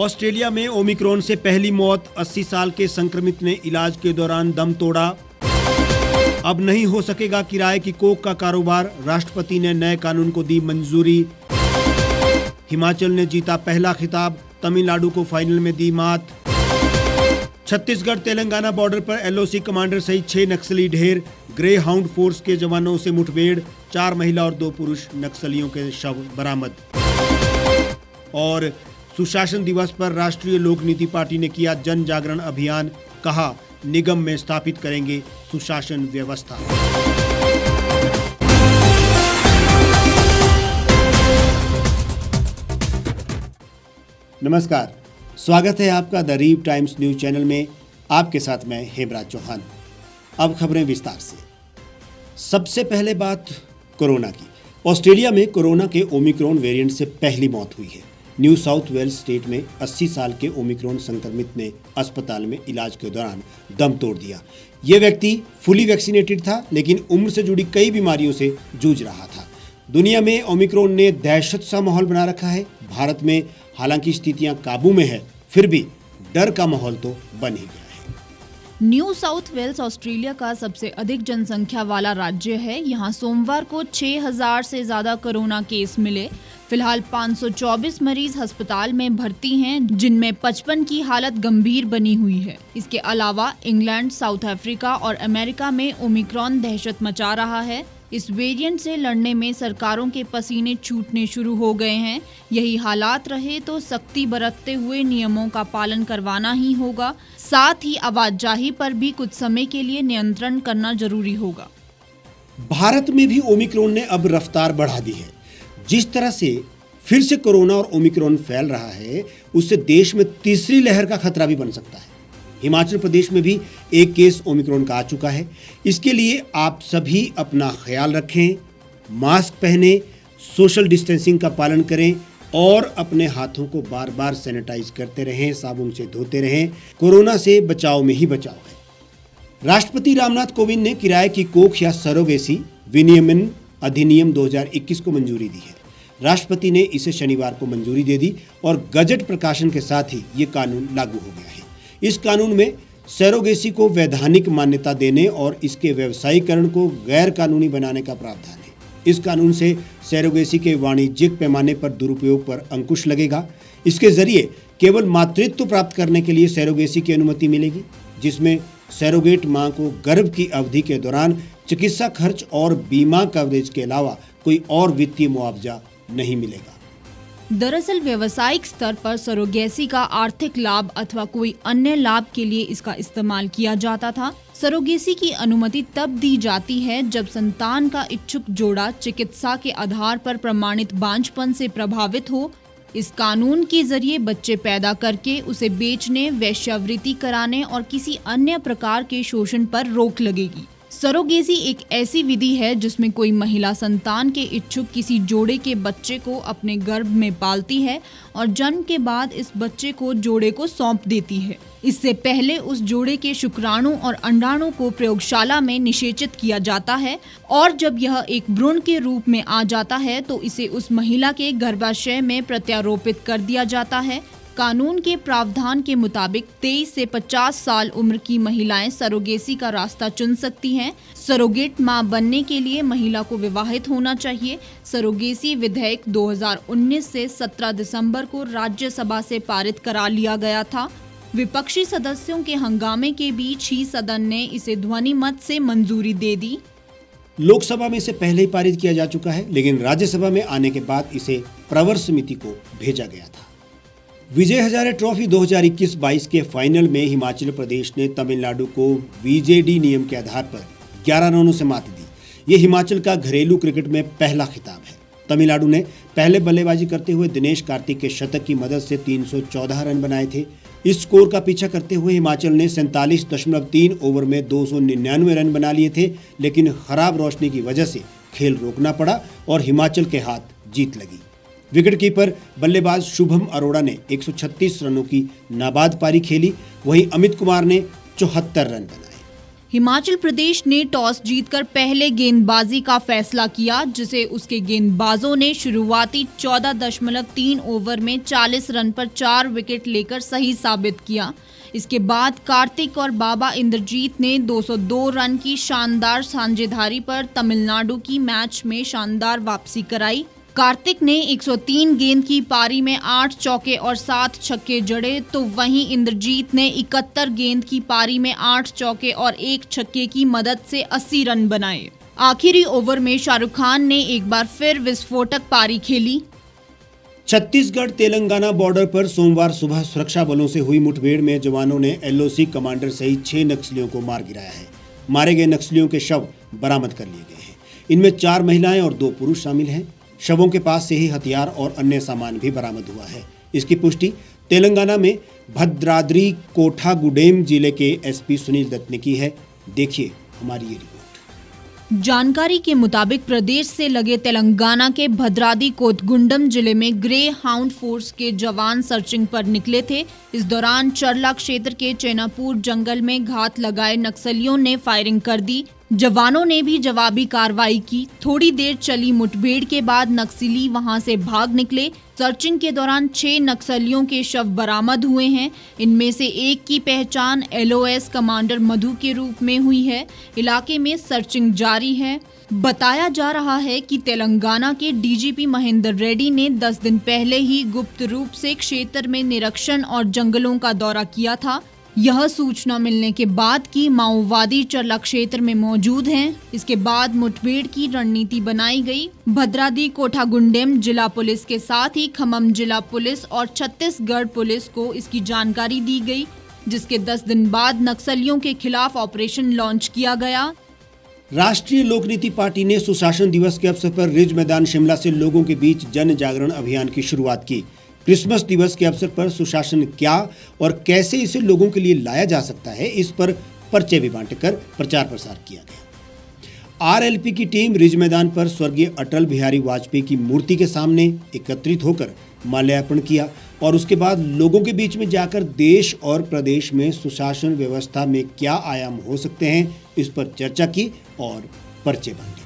Australia में Omicron से पहली मौत, 80 साल के संक्रमित ने इलाज के दौरान दम तोड़ा। अब नहीं हो सकेगा किराए की कोक का कारोबार, राष्ट्रपति ने नए कानून को दी मंजूरी। हिमाचल ने जीता पहला खिताब, तमिलनाडु को फाइनल में दी मात। छत्तीसगढ़ तेलंगाना बॉर्डर पर एलओसी कमांडर सहित 6 नक्सली ढेर, ग्रे हाउंड फोर्स के जवानों से मुठभेड़, 4 महिला और 2 पुरुष नक्सलियों के शव बरामद। और सुशासन दिवस पर राष्ट्रीय लोक नीति पार्टी ने किया जन जागरण अभियान, कहा निगम में स्थापित करेंगे सुशासन व्यवस्था। नमस्कार, स्वागत है आपका द रीव टाइम्स न्यूज चैनल में। आपके साथ मैं हेमराज चौहान। अब खबरें विस्तार से। सबसे पहले बात कोरोना की। ऑस्ट्रेलिया में कोरोना के ओमिक्रॉन वेरिएंट से पहली मौत हुई है। न्यू साउथ वेल्स स्टेट में 80 साल के ओमिक्रॉन संक्रमित ने अस्पताल में इलाज के दौरान दम तोड़ दिया। ये व्यक्ति फुली वैक्सीनेटेड था, लेकिन उम्र से जुड़ी कई बीमारियों से जूझ रहा था। दुनिया में ओमिक्रॉन ने दहशत सा माहौल बना रखा है। भारत में हालांकि स्थितियां काबू में है, फिर भी डर का माहौल तो बन ही गया है। न्यू साउथ वेल्स ऑस्ट्रेलिया का सबसे अधिक जनसंख्या वाला राज्य है। यहाँ सोमवार को 6000 से ज्यादा कोरोना केस मिले। फिलहाल 524 मरीज अस्पताल में भर्ती हैं, जिनमें 55 की हालत गंभीर बनी हुई है। इसके अलावा इंग्लैंड, साउथ अफ्रीका और अमेरिका में ओमिक्रॉन दहशत मचा रहा है। इस वेरिएंट से लड़ने में सरकारों के पसीने छूटने शुरू हो गए हैं। यही हालात रहे तो सख्ती बरतते हुए नियमों का पालन करवाना ही होगा। साथ ही आवाजाही पर भी कुछ समय के लिए नियंत्रण करना जरूरी होगा। भारत में भी ओमिक्रॉन ने अब रफ्तार बढ़ा दी है। जिस तरह से फिर से कोरोना और ओमिक्रॉन फैल रहा है, उससे देश में तीसरी लहर का खतरा भी बन सकता है। हिमाचल प्रदेश में भी एक केस ओमिक्रॉन का आ चुका है। इसके लिए आप सभी अपना ख्याल रखें, मास्क पहनें, सोशल डिस्टेंसिंग का पालन करें और अपने हाथों को बार बार सैनिटाइज करते रहें, साबुन से धोते रहें। कोरोना से बचाव में ही बचाव है। राष्ट्रपति रामनाथ कोविंद ने किराए की कोख या सरोगेसी विनियमन अधिनियम 2021 को मंजूरी दी है। राष्ट्रपति ने इसे शनिवार को मंजूरी दे दी और गजट प्रकाशन के साथ ही ये कानून लागू हो गया है। इस कानून में सरोगेसी को वैधानिक मान्यता देने और इसके व्यवसायीकरण को गैर कानूनी बनाने का प्रावधान है। इस कानून से सरोगेसी के वाणिज्यिक पैमाने पर दुरुपयोग पर अंकुश लगेगा। इसके जरिए केवल मातृत्व प्राप्त करने के लिए सरोगेसी की अनुमति मिलेगी, जिसमें सरोगेट मां को गर्भ की अवधि के दौरान चिकित्सा खर्च और बीमा कवरेज के अलावा कोई और वित्तीय मुआवजा नहीं मिलेगा। दरअसल व्यावसायिक स्तर पर सरोगेसी का आर्थिक लाभ अथवा कोई अन्य लाभ के लिए इसका इस्तेमाल किया जाता था। सरोगेसी की अनुमति तब दी जाती है जब संतान का इच्छुक जोड़ा चिकित्सा के आधार पर प्रमाणित बांझपन से प्रभावित हो। इस कानून के जरिए बच्चे पैदा करके उसे बेचने, वेश्यावृत्ति कराने और किसी अन्य प्रकार के शोषण पर रोक लगेगी। सरोगेसी एक ऐसी विधि है जिसमें कोई महिला संतान के इच्छुक किसी जोड़े के बच्चे को अपने गर्भ में पालती है और जन्म के बाद इस बच्चे को जोड़े को सौंप देती है। इससे पहले उस जोड़े के शुक्राणु और अंडाणु को प्रयोगशाला में निषेचित किया जाता है और जब यह एक भ्रूण के रूप में आ जाता है तो इसे उस महिला के गर्भाशय में प्रत्यारोपित कर दिया जाता है। कानून के प्रावधान के मुताबिक 23 से 50 साल उम्र की महिलाएं सरोगेसी का रास्ता चुन सकती हैं। सरोगेट मां बनने के लिए महिला को विवाहित होना चाहिए। सरोगेसी विधेयक 2019 से 17 दिसंबर को राज्यसभा से पारित करा लिया गया था। विपक्षी सदस्यों के हंगामे के बीच ही सदन ने इसे ध्वनि मत से मंजूरी दे दी। लोकसभा में इसे पहले ही पारित किया जा चुका है, लेकिन राज्यसभा में आने के बाद इसे प्रवर समिति को भेजा गया था। विजय हजारे ट्रॉफी 2021-22 के फाइनल में हिमाचल प्रदेश ने तमिलनाडु को वीजेडी नियम के आधार पर 11 रनों से मात दी। ये हिमाचल का घरेलू क्रिकेट में पहला खिताब है। तमिलनाडु ने पहले बल्लेबाजी करते हुए दिनेश कार्तिक के शतक की मदद से 314 रन बनाए थे। इस स्कोर का पीछा करते हुए हिमाचल ने 47.3 ओवर में 299 रन बना लिए थे, लेकिन खराब रोशनी की वजह से खेल रोकना पड़ा और हिमाचल के हाथ जीत लगी। विकेटकीपर बल्लेबाज शुभम अरोड़ा ने 136 रनों की नाबाद पारी खेली, वहीं अमित कुमार ने 74 रन बनाए। हिमाचल प्रदेश ने टॉस जीतकर पहले गेंदबाजी का फैसला किया, जिसे उसके गेंदबाजों ने शुरुआती 14.3 ओवर में 40 रन पर 4 विकेट लेकर सही साबित किया। इसके बाद कार्तिक और बाबा इंद्रजीत ने 202 रन की शानदार साझेदारी पर तमिलनाडु की मैच में शानदार वापसी कराई। कार्तिक ने 103 गेंद की पारी में 8 चौके और 7 छक्के जड़े, तो वहीं इंद्रजीत ने 71 गेंद की पारी में 8 चौके और 1 छक्के की मदद से 80 रन बनाए। आखिरी ओवर में शाहरुख खान ने एक बार फिर विस्फोटक पारी खेली। छत्तीसगढ़ तेलंगाना बॉर्डर पर सोमवार सुबह सुरक्षा बलों से हुई मुठभेड़ में जवानों ने एलओसी कमांडर सहित 6 नक्सलियों को मार गिराया है। मारे गए नक्सलियों के शव बरामद कर लिए गए हैं। इनमें 4 महिलाएं और 2 पुरुष शामिल हैं। शवों के पास से ही हथियार और अन्य सामान भी बरामद हुआ है। इसकी पुष्टि तेलंगाना में भद्राद्री कोठागुडेम जिले के एसपी सुनील दत्त ने की है। देखिए हमारी ये रिपोर्ट। जानकारी के मुताबिक प्रदेश से लगे तेलंगाना के भद्राद्री कोथगुंडम जिले में ग्रे हाउंड फोर्स के जवान सर्चिंग पर निकले थे। इस दौरान चरला क्षेत्र के चेनापुर जंगल में घात लगाए नक्सलियों ने फायरिंग कर दी। जवानों ने भी जवाबी कार्रवाई की। थोड़ी देर चली मुठभेड़ के बाद नक्सली वहां से भाग निकले। सर्चिंग के दौरान 6 नक्सलियों के शव बरामद हुए हैं। इनमें से एक की पहचान एलओएस कमांडर मधु के रूप में हुई है। इलाके में सर्चिंग जारी है। बताया जा रहा है कि तेलंगाना के डीजीपी महेंद्र रेड्डी ने 10 दिन पहले ही गुप्त रूप से क्षेत्र में निरीक्षण और जंगलों का दौरा किया था। यह सूचना मिलने के बाद कि माओवादी चरला क्षेत्र में मौजूद हैं। इसके बाद मुठभेड़ की रणनीति बनाई गई। भद्राद्री कोठागुंडेम जिला पुलिस के साथ ही खम्मम जिला पुलिस और छत्तीसगढ़ पुलिस को इसकी जानकारी दी गई, जिसके 10 दिन बाद नक्सलियों के खिलाफ ऑपरेशन लॉन्च किया गया। राष्ट्रीय लोक नीति पार्टी ने सुशासन दिवस के अवसर पर रिज मैदान शिमला से लोगों के बीच जन जागरण अभियान की शुरुआत की। क्रिसमस दिवस के अवसर पर सुशासन क्या और कैसे इसे लोगों के लिए लाया जा सकता है, इस पर पर्चे भी बांटकर प्रचार प्रसार किया गया। आरएलपी की टीम रिज मैदान पर स्वर्गीय अटल बिहारी वाजपेयी की मूर्ति के सामने एकत्रित होकर माल्यार्पण किया और उसके बाद लोगों के बीच में जाकर देश और प्रदेश में सुशासन व्यवस्था में क्या आयाम हो सकते हैं, इस पर चर्चा की और पर्चे बांटे।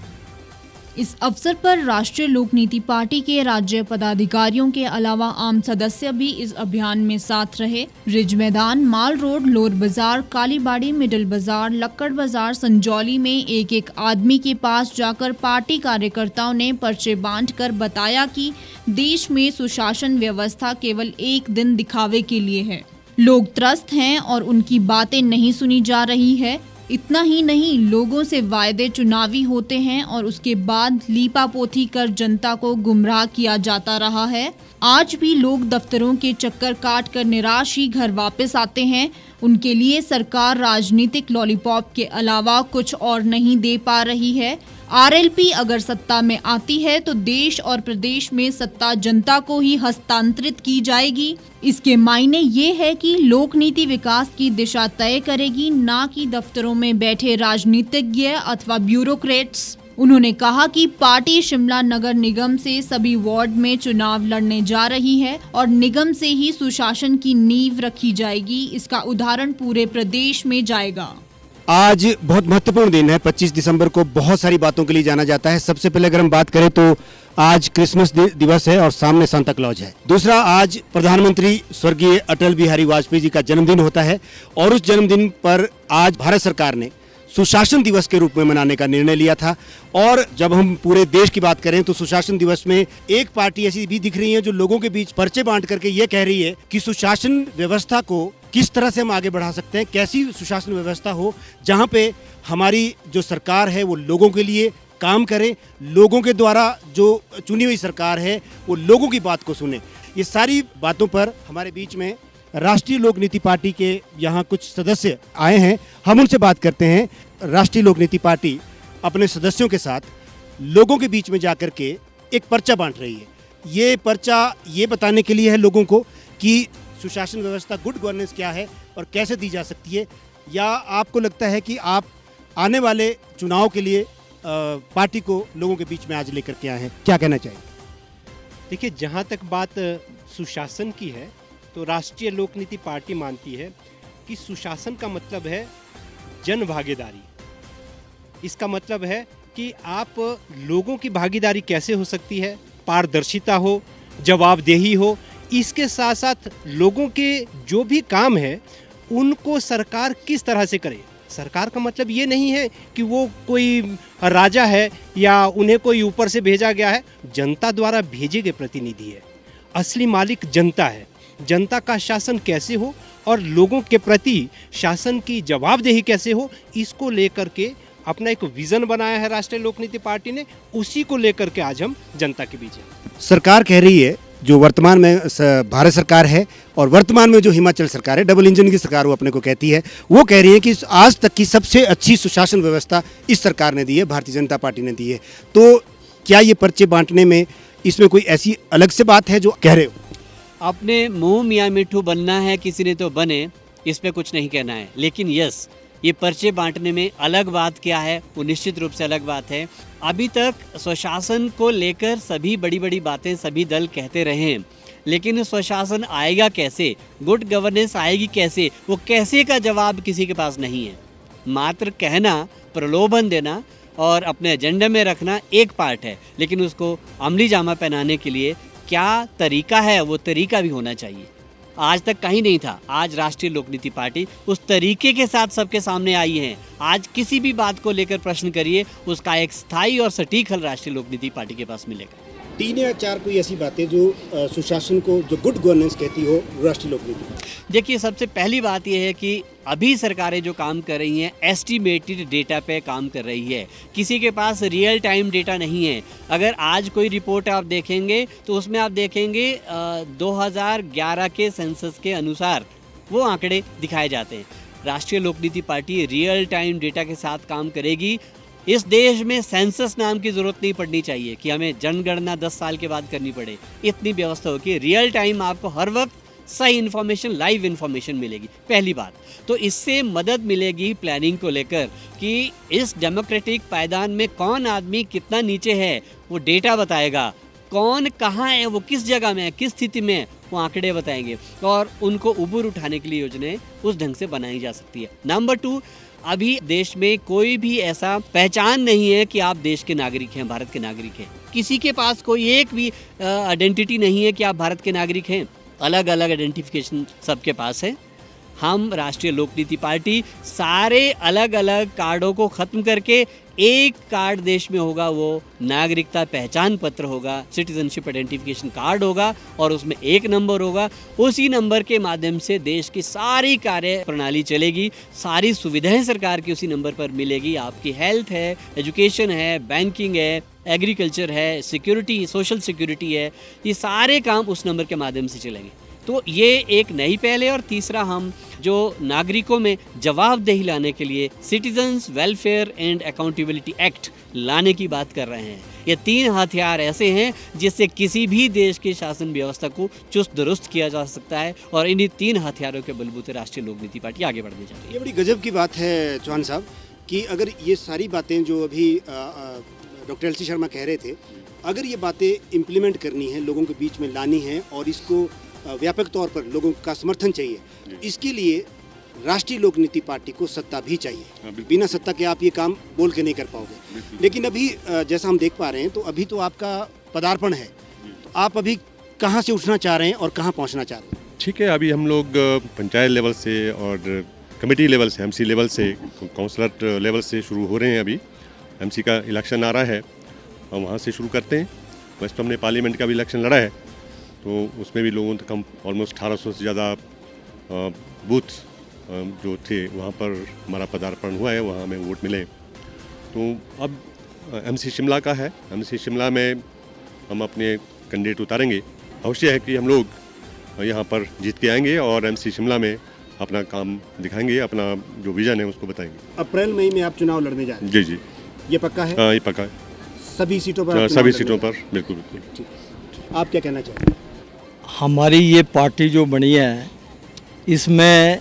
इस अवसर पर राष्ट्रीय लोक नीति पार्टी के राज्य पदाधिकारियों के अलावा आम सदस्य भी इस अभियान में साथ रहे। रिज मैदान, माल रोड, लोअर बाजार, कालीबाड़ी, मिडिल बाजार, लक्कड़ बाजार, संजौली में एक एक आदमी के पास जाकर पार्टी कार्यकर्ताओं ने पर्चे बांटकर बताया कि देश में सुशासन व्यवस्था केवल एक दिन दिखावे के लिए है। लोग त्रस्त हैं और उनकी बातें नहीं सुनी जा रही है। इतना ही नहीं, लोगों से वायदे चुनावी होते हैं और उसके बाद लीपापोती कर जनता को गुमराह किया जाता रहा है। आज भी लोग दफ्तरों के चक्कर काट कर निराश ही घर वापस आते हैं। उनके लिए सरकार राजनीतिक लॉलीपॉप के अलावा कुछ और नहीं दे पा रही है। आरएलपी अगर सत्ता में आती है तो देश और प्रदेश में सत्ता जनता को ही हस्तांतरित की जाएगी। इसके मायने ये है कि लोक नीति विकास की दिशा तय करेगी, ना कि दफ्तरों में बैठे राजनीतिज्ञ अथवा ब्यूरोक्रेट्स। उन्होंने कहा कि पार्टी शिमला नगर निगम से सभी वार्ड में चुनाव लड़ने जा रही है और निगम से ही सुशासन की नींव रखी जाएगी। इसका उदाहरण पूरे प्रदेश में जाएगा। आज बहुत महत्वपूर्ण दिन है। 25 दिसंबर को बहुत सारी बातों के लिए जाना जाता है। सबसे पहले अगर हम बात करें तो आज क्रिसमस दिवस है और सामने सांता क्लॉज है। दूसरा, आज प्रधानमंत्री स्वर्गीय अटल बिहारी वाजपेयी जी का जन्मदिन होता है और उस जन्मदिन पर आज भारत सरकार ने सुशासन दिवस के रूप में मनाने का निर्णय लिया था। और जब हम पूरे देश की बात करें तो सुशासन दिवस में एक पार्टी ऐसी भी दिख रही है जो लोगों के बीच पर्चे बांट करके ये कह रही है कि सुशासन व्यवस्था को किस तरह से हम आगे बढ़ा सकते हैं, कैसी सुशासन व्यवस्था हो जहां पे हमारी जो सरकार है वो लोगों के लिए काम करे, लोगों के द्वारा जो चुनी हुई सरकार है वो लोगों की बात को सुने। ये सारी बातों पर हमारे बीच में राष्ट्रीय लोक नीति पार्टी के यहाँ कुछ सदस्य आए हैं। हम उनसे बात करते हैं। राष्ट्रीय लोक नीति पार्टी अपने सदस्यों के साथ लोगों के बीच में जाकर के एक पर्चा बांट रही है। ये पर्चा ये बताने के लिए है लोगों को कि सुशासन व्यवस्था, गुड गवर्नेंस क्या है और कैसे दी जा सकती है, या आपको लगता है कि आप आने वाले चुनाव के लिए पार्टी को लोगों के बीच में आज लेकर के आए हैं, क्या कहना चाहिए? देखिए, जहाँ तक बात सुशासन की है तो राष्ट्रीय लोक नीति पार्टी मानती है कि सुशासन का मतलब है जन भागीदारी। इसका मतलब है कि आप लोगों की भागीदारी कैसे हो सकती है, पारदर्शिता हो, जवाबदेही हो, इसके साथ साथ लोगों के जो भी काम है उनको सरकार किस तरह से करे। सरकार का मतलब ये नहीं है कि वो कोई राजा है या उन्हें कोई ऊपर से भेजा गया है, जनता द्वारा भेजे गए प्रतिनिधि है। असली मालिक जनता है। जनता का शासन कैसे हो और लोगों के प्रति शासन की जवाबदेही कैसे हो, इसको लेकर के अपना एक विजन बनाया है राष्ट्रीय लोक नीति पार्टी ने। उसी को लेकर के आज हम जनता के बीच हैं। सरकार कह रही है, जो वर्तमान में भारत सरकार है और वर्तमान में जो हिमाचल सरकार है, डबल इंजन की सरकार वो अपने को कहती है, वो कह रही है कि आज तक की सबसे अच्छी सुशासन व्यवस्था इस सरकार ने दी है, भारतीय जनता पार्टी ने दी है। तो क्या ये पर्चे बांटने में इसमें कोई ऐसी अलग से बात है जो कह रहे हो? अपने मुंह मियाँ मिट्ठू बनना है, किसी ने तो बने, इस पे कुछ नहीं कहना है। लेकिन यस, ये पर्चे बांटने में अलग बात क्या है, वो निश्चित रूप से अलग बात है। अभी तक स्वशासन को लेकर सभी बड़ी बड़ी बातें सभी दल कहते रहे हैं, लेकिन स्वशासन आएगा कैसे, गुड गवर्नेंस आएगी कैसे, वो कैसे का जवाब किसी के पास नहीं है। मात्र कहना, प्रलोभन देना और अपने एजेंडे में रखना एक पार्ट है, लेकिन उसको अमली जामा पहनाने के लिए क्या तरीका है, वो तरीका भी होना चाहिए। आज तक कहीं नहीं था। आज राष्ट्रीय लोक नीति पार्टी उस तरीके के साथ सबके सामने आई है। आज किसी भी बात को लेकर प्रश्न करिए, उसका एक स्थायी और सटीक हल राष्ट्रीय लोक नीति पार्टी के पास मिलेगा। 3 या 4 कोई ऐसी बातें जो सुशासन को, जो गुड गवर्नेंस कहती हो राष्ट्रीय लोक नीति? देखिए, सबसे पहली बात यह है कि अभी सरकारें जो काम कर रही हैं एस्टिमेटेड डेटा पे काम कर रही है। किसी के पास रियल टाइम डेटा नहीं है। अगर आज कोई रिपोर्ट आप देखेंगे तो उसमें आप देखेंगे 2011 के सेंसस के अनुसार वो आंकड़े दिखाए जाते हैं। राष्ट्रीय लोक नीति पार्टी रियल टाइम डेटा के साथ काम करेगी। इस देश में सेंसस नाम की ज़रूरत नहीं पड़नी चाहिए कि हमें जनगणना 10 साल के बाद करनी पड़े। इतनी व्यवस्था होगी, रियल टाइम आपको हर वक्त सही इन्फॉर्मेशन, लाइव इन्फॉर्मेशन मिलेगी। पहली बात तो इससे मदद मिलेगी प्लानिंग को लेकर कि इस डेमोक्रेटिक पायदान में कौन आदमी कितना नीचे है, वो डेटा बताएगा। कौन कहाँ है, वो किस जगह में है, किस स्थिति में है, वो आंकड़े बताएंगे और उनको ऊपर उठाने के लिए योजनाएं उस ढंग से बनाई जा सकती है। नंबर 2, अभी देश में कोई भी ऐसा पहचान नहीं है कि आप देश के नागरिक हैं, भारत के नागरिक हैं। किसी के पास कोई एक भी आइडेंटिटी नहीं है कि आप भारत के नागरिक हैं। अलग अलग आइडेंटिफिकेशन सबके पास है। हम राष्ट्रीय लोक नीति पार्टी सारे अलग अलग कार्डों को ख़त्म करके एक कार्ड देश में होगा, वो नागरिकता पहचान पत्र होगा, सिटीजनशिप आइडेंटिफिकेशन कार्ड होगा और उसमें एक नंबर होगा। उसी नंबर के माध्यम से देश की सारी कार्य प्रणाली चलेगी, सारी सुविधाएं सरकार की उसी नंबर पर मिलेगी। आपकी हेल्थ है, एजुकेशन है, बैंकिंग है, एग्रीकल्चर है, सिक्योरिटी, सोशल सिक्योरिटी है, ये सारे काम उस नंबर के माध्यम से चलेंगे। तो ये एक नई पहल है। और तीसरा, हम जो नागरिकों में जवाबदेही लाने के लिए citizens welfare and accountability act लाने की बात कर रहे हैं। ये 3 हथियार ऐसे हैं जिससे किसी भी देश की शासन व्यवस्था को चुस्त दुरुस्त किया जा सकता है और इन्हीं 3 हथियारों के बलबूते राष्ट्रीय लोक नीति पार्टी आगे बढ़ने जा रही है। ये बड़ी गजब की बात है चौहान साहब कि अगर ये सारी बातें जो अभी डॉक्टर एल.सी. शर्मा कह रहे थे, अगर ये बातें इम्प्लीमेंट करनी है, लोगों के बीच में लानी है और इसको व्यापक तौर पर लोगों का समर्थन चाहिए, इसके लिए राष्ट्रीय लोक नीति पार्टी को सत्ता भी चाहिए। बिना सत्ता के आप ये काम बोल के नहीं कर पाओगे। लेकिन अभी जैसा हम देख पा रहे हैं तो अभी तो आपका पदार्पण है, तो आप अभी कहाँ से उठना चाह रहे हैं और कहाँ पहुँचना चाह रहे हैं? ठीक है, अभी हम लोग पंचायत लेवल से और कमेटी लेवल से, एमसी लेवल से, काउंसलर लेवल से शुरू हो रहे हैं। अभी एमसी का इलेक्शन आ रहा है, हम वहाँ से शुरू करते हैं। वैसे तो हमने पार्लियामेंट का भी इलेक्शन लड़ा है, तो उसमें भी लोगों तक हम ऑलमोस्ट 1800 से ज़्यादा बूथ जो थे वहाँ पर हमारा पदार्पण हुआ है, वहाँ हमें वोट मिले। तो अब एमसी शिमला का है, एमसी शिमला में हम अपने कैंडिडेट उतारेंगे। अवश्य है कि हम लोग यहाँ पर जीत के आएंगे और एमसी शिमला में अपना काम दिखाएंगे, अपना जो विजन है उसको बताएंगे। अप्रैल मई में आप चुनाव लड़ने जा रहे हैं? जी जी, ये पक्का है? हाँ, ये पक्का है। सभी सीटों पर? सभी सीटों पर, बिल्कुल बिल्कुल। आप क्या कहना चाहेंगे? हमारी ये पार्टी जो बनी है, इसमें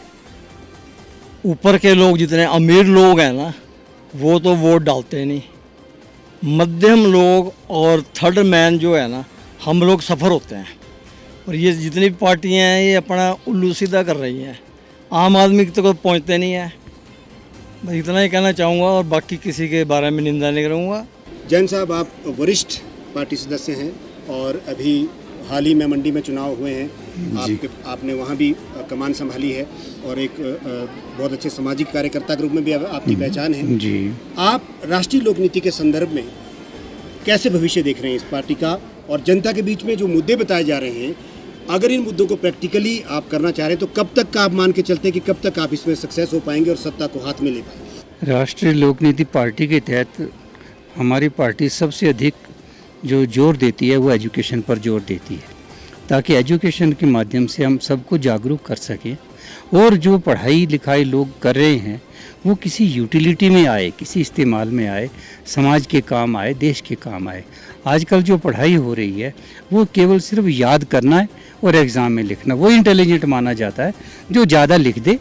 ऊपर के लोग, जितने अमीर लोग हैं ना, वो तो वोट डालते नहीं। मध्यम लोग और थर्ड मैन जो है ना, हम लोग सफ़र होते हैं। और ये जितनी भी पार्टियाँ हैं, ये अपना उल्लू सीधा कर रही हैं, आम आदमी तक तो पहुँचते नहीं है। मैं इतना ही कहना चाहूँगा और बाकी किसी के बारे में निंदा नहीं करूँगा। जैन साहब, आप वरिष्ठ पार्टी सदस्य हैं और अभी हाल ही में मंडी में चुनाव हुए हैं, आपने वहाँ भी कमान संभाली है और एक बहुत अच्छे सामाजिक कार्यकर्ता के रूप में भी आपकी पहचान है जी। आप राष्ट्रीय लोक नीति के संदर्भ में कैसे भविष्य देख रहे हैं इस पार्टी का, और जनता के बीच में जो मुद्दे बताए जा रहे हैं, अगर इन मुद्दों को प्रैक्टिकली आप करना चाह रहे हैं तो कब तक का आप मान के चलते हैं कि कब तक आप इसमें सक्सेस हो पाएंगे और सत्ता को हाथ में ले पाएंगे? राष्ट्रीय लोक नीति पार्टी के तहत हमारी पार्टी सबसे अधिक जो जोर देती है वो एजुकेशन पर जोर देती है, ताकि एजुकेशन के माध्यम से हम सबको जागरूक कर सकें और जो पढ़ाई लिखाई लोग कर रहे हैं वो किसी यूटिलिटी में आए, किसी इस्तेमाल में आए, समाज के काम आए, देश के काम आए। आजकल जो पढ़ाई हो रही है वो केवल सिर्फ याद करना है और एग्ज़ाम में लिखना, वो इंटेलिजेंट माना जाता है जो ज़्यादा लिख दे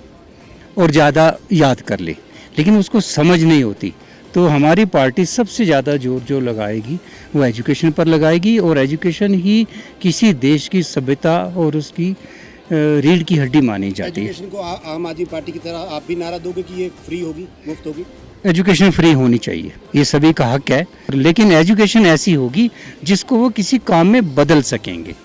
और ज़्यादा याद कर ले, लेकिन उसको समझ नहीं होती। तो हमारी पार्टी सबसे ज़्यादा जोर जो लगाएगी वो एजुकेशन पर लगाएगी, और एजुकेशन ही किसी देश की सभ्यता और उसकी रीढ़ की हड्डी मानी जाती है। एजुकेशन को आम आदमी पार्टी की तरह आप भी नारा दोगे कि ये फ्री होगी, मुफ्त होगी? एजुकेशन फ्री होनी चाहिए, ये सभी का हक है, लेकिन एजुकेशन ऐसी होगी जिसको वो किसी काम में बदल सकेंगे।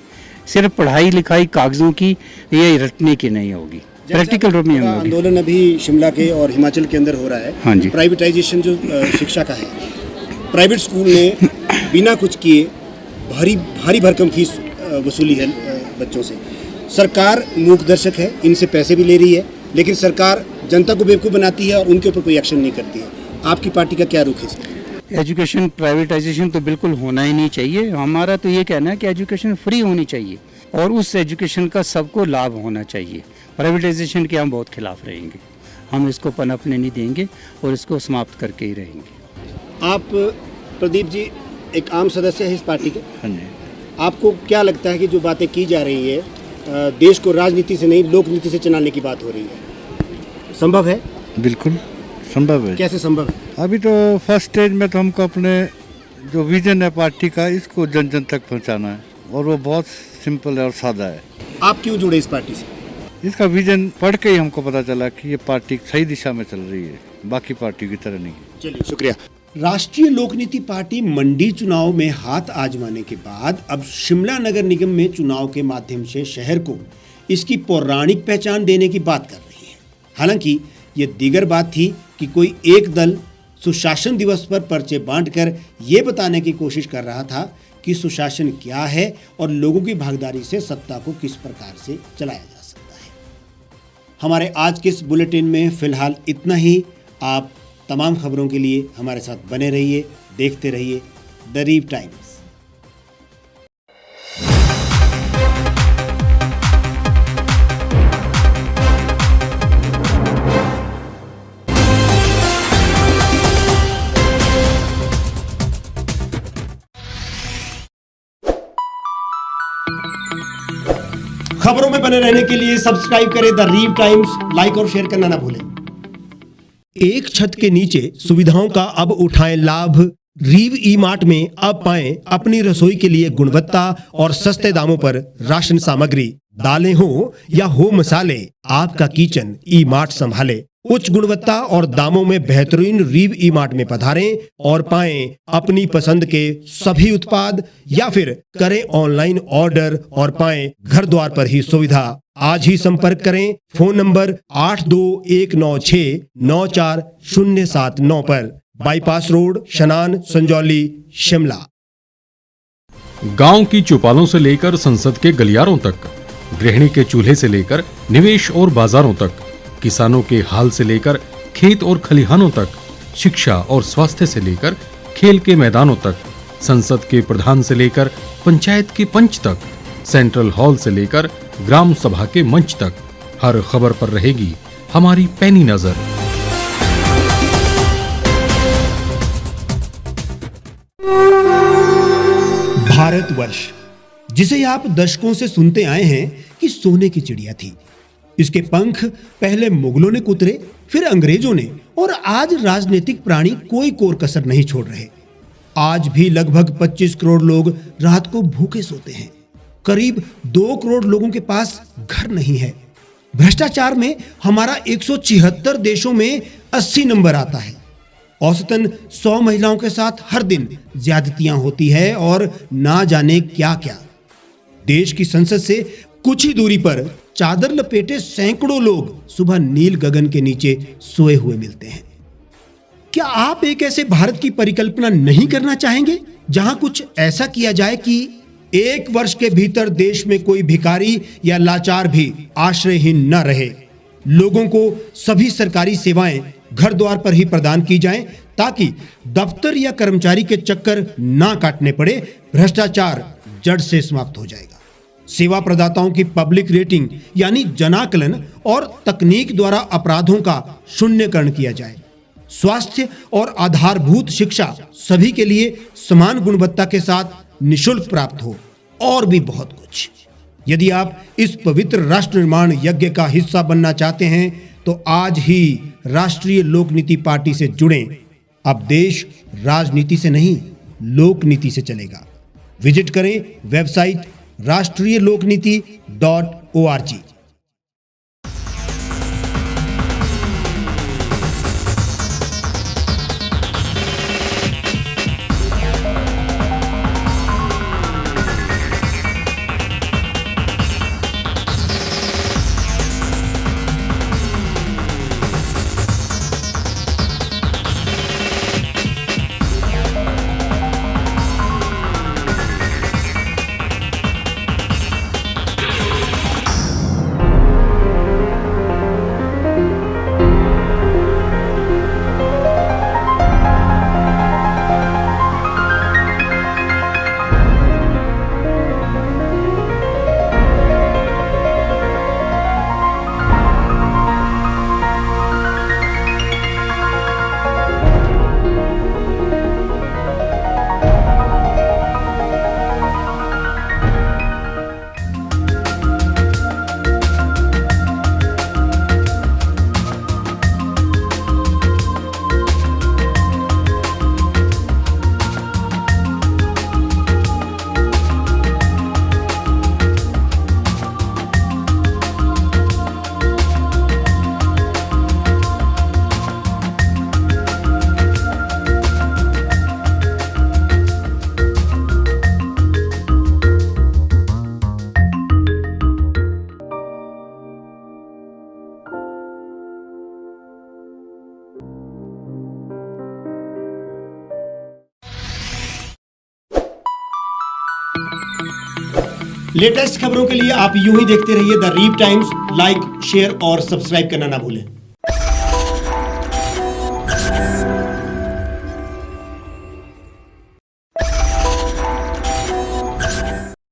सिर्फ पढ़ाई लिखाई कागजों की ये रटने की नहीं होगी, प्रैक्टिकल रूप में होगी। आंदोलन अभी शिमला के और हिमाचल के अंदर हो रहा है। हाँ जी। प्राइवेटाइजेशन जो शिक्षा का है, प्राइवेट स्कूल ने बिना कुछ किए भारी भरकम फीस वसूली है बच्चों से। सरकार मूक दर्शक है, इनसे पैसे भी ले रही है, लेकिन सरकार जनता को बेवकूफ़ बनाती है और उनके ऊपर कोई एक्शन नहीं करती है। आपकी पार्टी का क्या रुख है इसमें? एजुकेशन प्राइवेटाइजेशन तो बिल्कुल होना ही नहीं चाहिए। हमारा तो ये कहना है कि एजुकेशन फ्री होनी चाहिए और उस एजुकेशन का सबको लाभ होना चाहिए। प्राइवेटाइजेशन के हम बहुत खिलाफ रहेंगे, हम इसको पनपने नहीं देंगे और इसको समाप्त करके ही रहेंगे। आप प्रदीप जी एक आम सदस्य है इस पार्टी के, हाँ जी। आपको क्या लगता है कि जो बातें की जा रही है, देश को राजनीति से नहीं लोक नीति से चलाने की बात हो रही है, संभव है? बिल्कुल संभव है। कैसे संभव है? अभी तो फर्स्ट स्टेज में तो हमको अपने जो विजन है पार्टी का, इसको जन जन तक पहुंचाना है, और वो बहुत सिंपल है और सादा है। आप क्यों जुड़े इस पार्टी से? इसका विजन पढ़ के ही हमको पता चला कि ये पार्टी सही दिशा में चल रही है, बाकी पार्टियों की तरह नहीं। चलिए, शुक्रिया। राष्ट्रीय लोक नीति पार्टी मंडी चुनाव में हाथ आजमाने के बाद अब शिमला नगर निगम में चुनाव के माध्यम से शहर को इसकी पौराणिक पहचान देने की बात कर रही है। हालांकि ये दीगर बात थी कि कोई एक दल सुशासन दिवस पर पर्चे बांटकर ये बताने की कोशिश कर रहा था कि सुशासन क्या है और लोगों की भागीदारी से सत्ता को किस प्रकार से चलाया जा सकता है। हमारे आज के इस बुलेटिन में फिलहाल इतना ही। आप तमाम खबरों के लिए हमारे साथ बने रहिए, देखते रहिए द रीव टाइम्स। खबरों में बने रहने के लिए सब्सक्राइब करें द रीव टाइम्स, लाइक और शेयर करना ना भूलें। एक छत के नीचे सुविधाओं का अब उठाएं लाभ। रीव ई मार्ट में अब पाएं अपनी रसोई के लिए गुणवत्ता और सस्ते दामों पर राशन सामग्री। दालें हो या हो मसाले, आपका किचन ई मार्ट संभाले। उच्च गुणवत्ता और दामों में बेहतरीन रीव ई मार्ट में पधारें और पाएं अपनी पसंद के सभी उत्पाद, या फिर करें ऑनलाइन ऑर्डर और पाएं घर द्वार पर ही सुविधा। आज ही संपर्क करें फोन नंबर 8219694079 पर, बाईपास रोड, शनान, संजौली, शिमला। गांव की चौपालों से लेकर संसद के गलियारों तक, गृहिणी के चूल्हे से लेकर निवेश और बाजारों तक, किसानों के हाल से लेकर खेत और खलिहानों तक, शिक्षा और स्वास्थ्य से लेकर खेल के मैदानों तक, संसद के प्रधान से लेकर पंचायत के पंच तक, सेंट्रल हॉल से लेकर ग्राम सभा के मंच तक, हर खबर पर रहेगी हमारी पैनी नजर। भारतवर्ष, जिसे आप दशकों से सुनते आए हैं कि सोने की चिड़िया थी, इसके पंख पहले मुगलों ने कुतरे, फिर अंग्रेजों ने, और आज राजनीतिक प्राणी कोई कोर कसर नहीं छोड़ रहे। आज भी लगभग 25 करोड़ लोग रात को भूखे सोते हैं। करीब 2 करोड़ लोगों के पास घर नहीं है। भ्रष्टाचार में हमारा 176 देशों में 80 नंबर आता है। औसतन 100 महिलाओं के साथ हर दिन ज्यादतियां होती है और ना जाने क्या क्या। देश की संसद से कुछ ही दूरी पर चादर लपेटे सैकड़ों लोग सुबह नील गगन के नीचे सोए हुए मिलते हैं। क्या आप एक ऐसे भारत की परिकल्पना नहीं करना चाहेंगे जहां कुछ ऐसा किया जाए कि 1 वर्ष के भीतर देश में कोई भिखारी या लाचार भी आश्रयहीन न रहे, लोगों को सभी सरकारी सेवाएं घर द्वार पर ही प्रदान की जाएं ताकि दफ्तर या कर्मचारी के चक्कर ना काटने पड़े, भ्रष्टाचार जड़ से समाप्त हो जाएगा। सेवा प्रदाताओं की पब्लिक रेटिंग यानी जनाकलन और तकनीक द्वारा अपराधों का शून्यकरण किया जाए। स्वास्थ्य और आधारभूत शिक्षा सभी के लिए समान गुणवत्ता के साथ निशुल्क प्राप्त हो और भी बहुत कुछ। यदि आप इस पवित्र राष्ट्र निर्माण यज्ञ का हिस्सा बनना चाहते हैं तो आज ही राष्ट्रीय लोक नीति पार्टी से जुड़ें। अब देश राजनीति से नहीं, लोक नीति से चलेगा। विजिट करें वेबसाइट rashtriyalokniti.org। लेटेस्ट खबरों के लिए आप यूं ही देखते रहिए the reap times. Like, share और सब्सक्राइब करना ना भूलें।